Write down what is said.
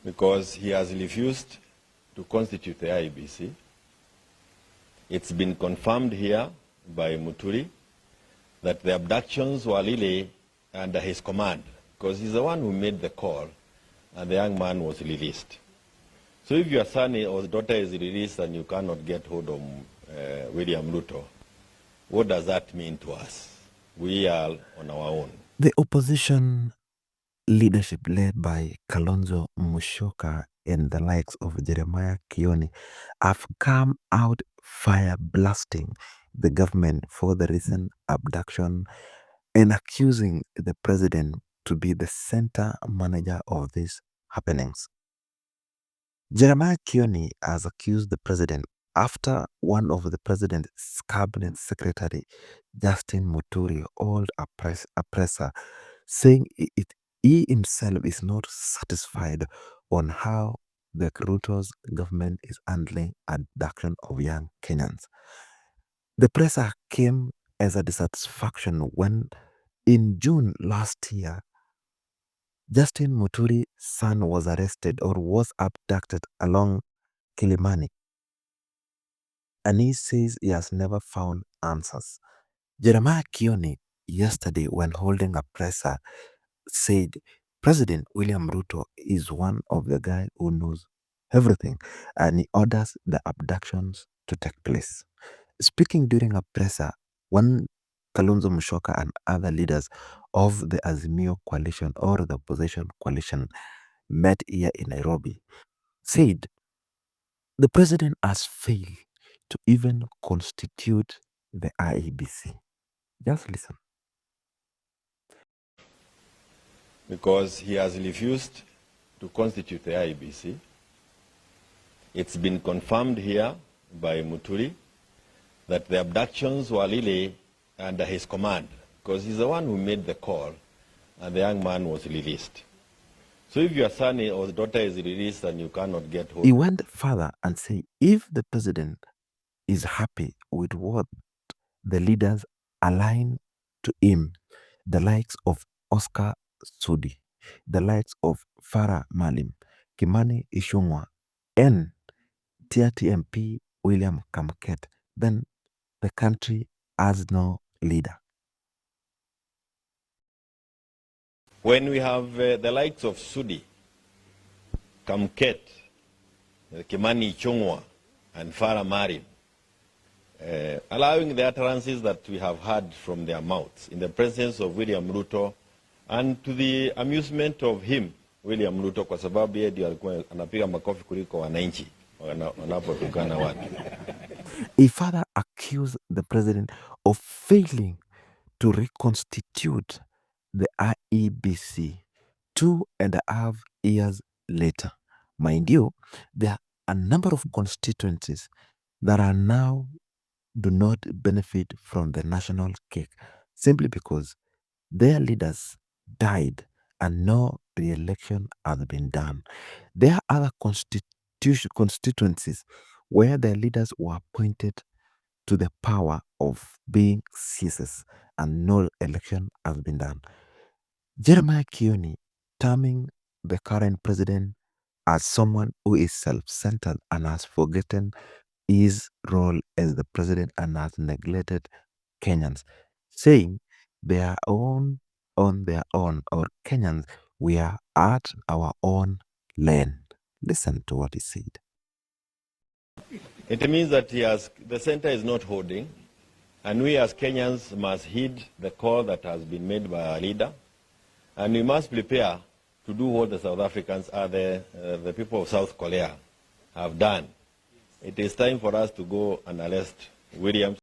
because he has refused to constitute the IEBC. It's been confirmed here by Muturi that the abductions were really under his command, because he's the one who made the call and the young man was released. So if your son or daughter is released and you cannot get hold of William Ruto, what does that mean to us? We are on our own. The opposition leadership led by Kalonzo Musyoka and the likes of Jeremiah Kioni have come out fire blasting the government for the recent abduction and accusing the president to be the center manager of these happenings. Jeremiah Kioni has accused the president after one of the president's cabinet secretary, Justin Muturi, called a presser, saying he himself is not satisfied on how the Ruto's government is handling abduction of young Kenyans. The presser came as a dissatisfaction when, in June last year, Justin Muturi's son was arrested or was abducted along Kilimani, and he says he has never found answers. Jeremiah Kioni, yesterday when holding a presser, said President William Ruto is one of the guys who knows everything, and he orders the abductions to take place. Speaking during a presser, when Kalonzo Musyoka and other leaders of the Azimio coalition or the opposition coalition met here in Nairobi, said the president has failed to even constitute the IEBC. Just listen. Because he has refused to constitute the IEBC. It's been confirmed here by Muturi that the abductions were really under his command, because he's the one who made the call and the young man was released. So if your son or daughter is released and you cannot get hold... He went further and said if the president is happy with what the leaders align to him, the likes of Oscar Sudi, the likes of Farah Malim, Kimani Ichung'wah, and TRTMP William Kamket, then the country has no leader. When we have the likes of Sudi, Kamket, Kimani Ichung'wah, and Farah Malim, allowing the utterances that we have heard from their mouths in the presence of William Ruto, and to the amusement of him, William Ruto, kwa sababu yeye ndiye alikuwa anapiga makofi kuliko wananchi wanapotukana watu. He further accused the president of failing to reconstitute the IEBC 2.5 years later. Mind you, there are a number of constituencies that are now do not benefit from the national cake simply because their leaders died and no re-election has been done. There are other constituencies where their leaders were appointed to the power of being CSS and no election has been done. Jeremiah Kioni terming the current president as someone who is self-centered and has forgotten his role as the president and has neglected Kenyans, saying they are on their own, or Kenyans, we are at our own lane. Listen to what he said. It means that the center is not holding, and we as Kenyans must heed the call that has been made by our leader, and we must prepare to do what the South Africans, the people of South Korea, have done. It is time for us to go and arrest Williams.